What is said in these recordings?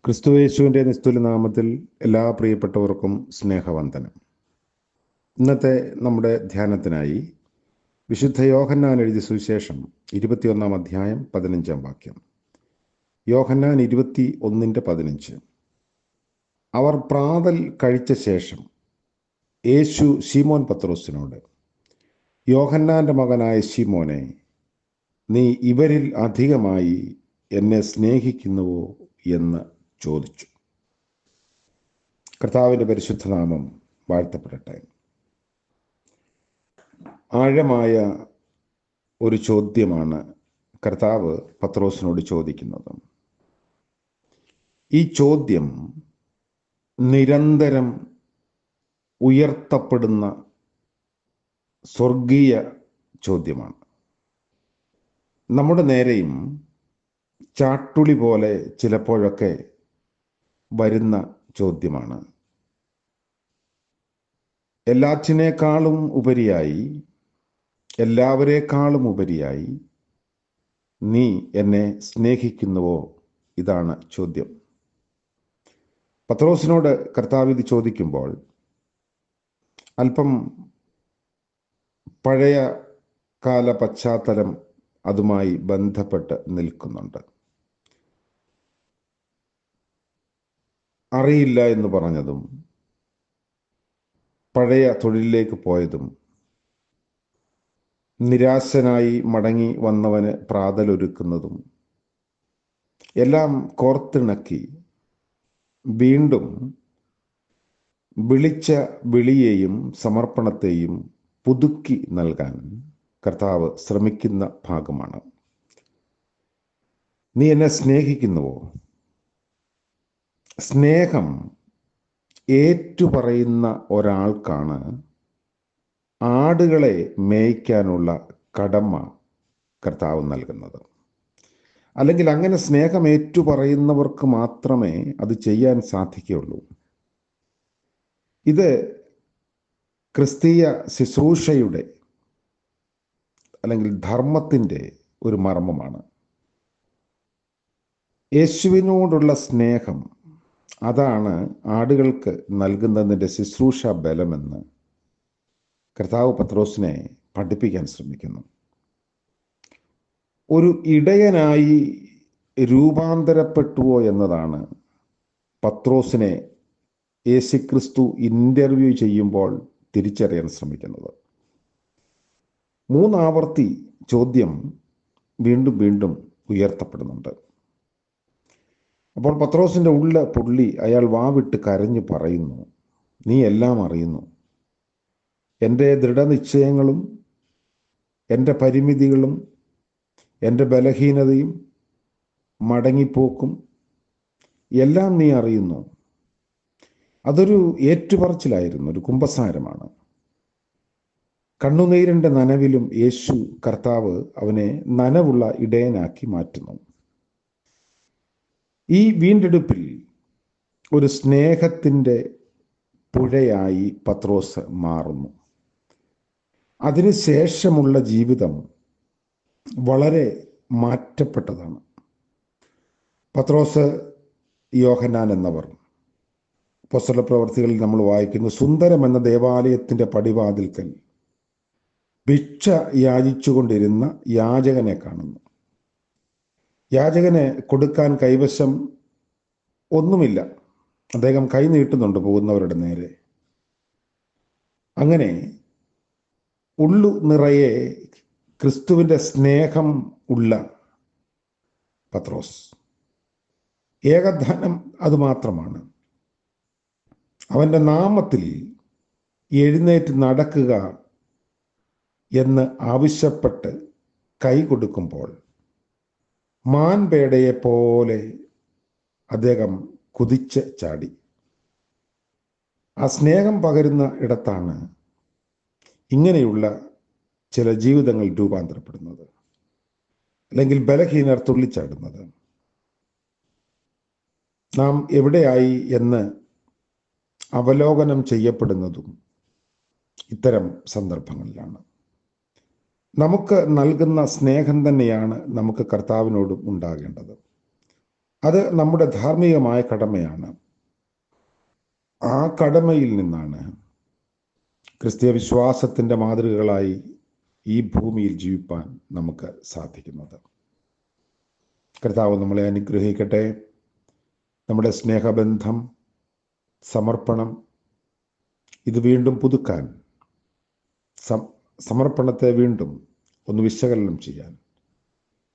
ക്രിസ്തുയേശുവിൻ്റെ നിസ്തുല നാമത്തിൽ എല്ലാ പ്രിയപ്പെട്ടവർക്കും സ്നേഹവന്ദനം. ഇന്നത്തെ നമ്മുടെ ധ്യാനത്തിനായി വിശുദ്ധ യോഹന്നാൻ എഴുതിയ സുവിശേഷം 21 അധ്യായം 15 വാക്യം. യോഹന്നാൻ 21:15. അവർ പ്രാതൽ കഴിച്ച ശേഷം യേശു ശീമോൻ പത്രോസിനോട്, യോഹന്നാൻ്റെ മകനായ ശീമോനെ, നീ ഇവരിൽ അധികമായി എന്നെ സ്നേഹിക്കുന്നുവോ എന്ന് ചോദിച്ചു. കർത്താവിൻ്റെ പരിശുദ്ധനാമം വാഴ്ത്തപ്പെടട്ടെ. ആഴമായ ഒരു ചോദ്യമാണ് കർത്താവ് പത്രോസിനോട് ചോദിക്കുന്നത്. ഈ ചോദ്യം നിരന്തരം ഉയർത്തപ്പെടുന്ന സ്വർഗീയ ചോദ്യമാണ്. നമ്മുടെ നേരെയും ചാട്ടുളി പോലെ ചിലപ്പോഴൊക്കെ വരുന്ന ചോദ്യമാണ്. എല്ലാറ്റിനേക്കാളും ഉപരിയായി, എല്ലാവരേക്കാളും ഉപരിയായി നീ എന്നെ സ്നേഹിക്കുന്നുവോ? ഇതാണ് ചോദ്യം. പത്രോസിനോട് കർത്താവ് ഇത് ചോദിക്കുമ്പോൾ അല്പം പഴയ കാല പശ്ചാത്തലം അതുമായി ബന്ധപ്പെട്ട് നിൽക്കുന്നുണ്ട്. അറിയില്ല എന്ന് പറഞ്ഞതും, പഴയ തൊഴിലിലേക്ക് പോയതും, നിരാശനായി മടങ്ങി വന്നവന് പ്രാതലൊരുക്കുന്നതും എല്ലാം കോർത്തിണക്കി വീണ്ടും വിളിച്ച വിളിയെയും സമർപ്പണത്തെയും പുതുക്കി നൽകാൻ കർത്താവ് ശ്രമിക്കുന്ന ഭാഗമാണ്. നീ എന്നെ സ്നേഹിക്കുന്നുവോ? സ്നേഹം ഏറ്റുപറയുന്ന ഒരാൾക്കാണ് ആടുകളെ മേയ്ക്കാനുള്ള കടമ കർത്താവ് നൽകുന്നത്. അല്ലെങ്കിൽ അങ്ങനെ സ്നേഹം ഏറ്റുപറയുന്നവർക്ക് മാത്രമേ അത് ചെയ്യാൻ സാധിക്കുകയുള്ളൂ. ഇത് ക്രിസ്തീയ ശുശ്രൂഷയുടെ അല്ലെങ്കിൽ ധർമ്മത്തിൻ്റെ ഒരു മർമ്മമാണ്. യേശുവിനോടുള്ള സ്നേഹം, അതാണ് ആടുകൾക്ക് നൽകുന്നതിൻ്റെ ശുശ്രൂഷ ബലമെന്ന് കർത്താവ് പത്രോസിനെ പഠിപ്പിക്കാൻ ശ്രമിക്കുന്നു. ഒരു ഇടയനായി രൂപാന്തരപ്പെട്ടുവോ എന്നതാണ് പത്രോസിനെ യേശുക്രിസ്തു ഇൻ്റർവ്യൂ ചെയ്യുമ്പോൾ തിരിച്ചറിയാൻ ശ്രമിക്കുന്നത്. 3 ആവർത്തി ചോദ്യം വീണ്ടും വീണ്ടും ഉയർത്തപ്പെടുന്നുണ്ട്. അപ്പോൾ പത്രോസിൻ്റെ ഉള്ള പുള്ളി അയാൾ വാവിട്ട് കരഞ്ഞു പറയുന്നു, നീ എല്ലാം അറിയുന്നു. എൻ്റെ ദൃഢനിശ്ചയങ്ങളും എൻ്റെ പരിമിതികളും എൻ്റെ ബലഹീനതയും മടങ്ങിപ്പോക്കും എല്ലാം നീ അറിയുന്നു. അതൊരു ഏറ്റുപറച്ചിലായിരുന്നു, ഒരു കുമ്പസാരമാണ്. കണ്ണുനീരിൻ്റെ നനവിലും യേശു കർത്താവ് അവനെ നനവുള്ള ഇടയനാക്കി മാറ്റുന്നു. ഈ വീണ്ടെടുപ്പിൽ ഒരു സ്നേഹത്തിൻ്റെ പുഴയായി പത്രോസ് മാറുന്നു. അതിനുശേഷമുള്ള ജീവിതം വളരെ മാറ്റപ്പെട്ടതാണ്. പത്രോസ്, യോഹന്നാൻ എന്നവർ അപ്പോസ്തലപ്രവൃത്തികളിൽ നമ്മൾ വായിക്കുന്നു, സുന്ദരം എന്ന ദേവാലയത്തിൻ്റെ പടിവാതിൽക്കൽ ഭിക്ഷ യാചിച്ചുകൊണ്ടിരുന്ന യാചകനെ കാണുന്നു. യാചകന് കൊടുക്കാൻ കൈവശം ഒന്നുമില്ല. അദ്ദേഹം കൈ നീട്ടുന്നുണ്ട് പോകുന്നവരുടെ നേരെ. അങ്ങനെ ഉള്ളു നിറയെ ക്രിസ്തുവിൻ്റെ സ്നേഹം ഉള്ള പത്രോസ്, ഏകദാനം അതുമാത്രമാണ്. അവൻ്റെ നാമത്തിൽ എഴുന്നേറ്റ് നടക്കുക എന്ന് ആവശ്യപ്പെട്ട് കൈ കൊടുക്കുമ്പോൾ മാൻപേടയെ പോലെ അദ്ദേഹം കുതിച്ച് ചാടി. ആ സ്നേഹം പകരുന്ന ഇടത്താണ് ഇങ്ങനെയുള്ള ചില ജീവിതങ്ങൾ രൂപാന്തരപ്പെടുന്നത്, അല്ലെങ്കിൽ ബലഹീനർ തുള്ളിച്ചാടുന്നത്. നാം എവിടെയായി എന്ന് അവലോകനം ചെയ്യപ്പെടുന്നതും ഇത്തരം സന്ദർഭങ്ങളിലാണ്. നമുക്ക് നൽകുന്ന സ്നേഹം തന്നെയാണ് നമുക്ക് കർത്താവിനോടും ഉണ്ടാകേണ്ടത്. അത് നമ്മുടെ ധാർമ്മികമായ കടമയാണ്. ആ കടമയിൽ നിന്നാണ് ക്രിസ്തീയ വിശ്വാസത്തിൻ്റെ മാതൃകകളായി ഈ ഭൂമിയിൽ ജീവിപ്പാൻ നമുക്ക് സാധിക്കുന്നത്. കർത്താവ് നമ്മളെ അനുഗ്രഹിക്കട്ടെ. നമ്മുടെ സ്നേഹബന്ധം, സമർപ്പണം ഇത് വീണ്ടും പുതുക്കാൻ, സമർപ്പണത്തെ വീണ്ടും ഒന്ന് വിശകലനം ചെയ്യാൻ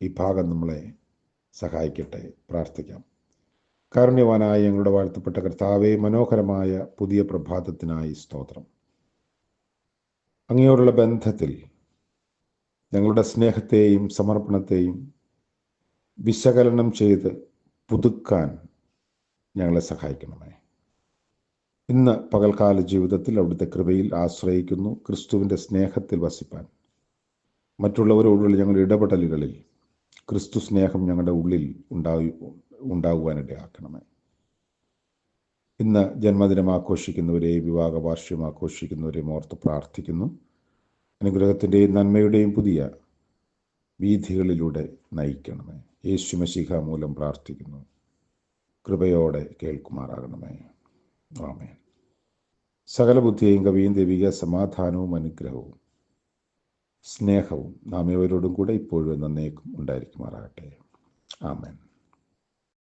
ഈ ഭാഗം നമ്മളെ സഹായിക്കട്ടെ. പ്രാർത്ഥിക്കാം. കാരുണ്യവാനായ ഞങ്ങളുടെ വാഴ്ത്തപ്പെട്ട കർത്താവേ, മനോഹരമായ പുതിയ പ്രഭാതത്തിനായി സ്തോത്രം. അങ്ങയോടുള്ള ബന്ധത്തിൽ ഞങ്ങളുടെ സ്നേഹത്തെയും സമർപ്പണത്തെയും വിശകലനം ചെയ്ത് പുതുക്കാൻ ഞങ്ങളെ സഹായിക്കണമേ. ഇന്ന് പകൽക്കാല ജീവിതത്തിൽ അവിടുത്തെ കൃപയിൽ ആശ്രയിക്കുന്നു. ക്രിസ്തുവിൻ്റെ സ്നേഹത്തിൽ വസിപ്പാൻ, മറ്റുള്ളവരോടുള്ള ഞങ്ങളുടെ ഇടപെടലുകളിൽ ക്രിസ്തു സ്നേഹം ഞങ്ങളുടെ ഉള്ളിൽ ഉണ്ടാകുവാനിടയാക്കണമേ. ഇന്ന് ജന്മദിനം ആഘോഷിക്കുന്നവരെയും വിവാഹ വാർഷികം ആഘോഷിക്കുന്നവരെയും ഓർത്ത് പ്രാർത്ഥിക്കുന്നു. അനുഗ്രഹത്തിൻ്റെയും നന്മയുടെയും പുതിയ വീഥികളിലൂടെ നയിക്കണമേ. യേശു മശീഹ മൂലം പ്രാർത്ഥിക്കുന്നു. കൃപയോടെ കേൾക്കുമാറാകണമേ. ആമേൻ. സകല ബുദ്ധിയെയും കവിയും ദൈവിക സമാധാനവും അനുഗ്രഹവും സ്നേഹവും നാം ഇവരോടും കൂടെ ഇപ്പോഴും എന്നേക്കും ഉണ്ടായിരിക്കുമാറാകട്ടെ. ആമേൻ.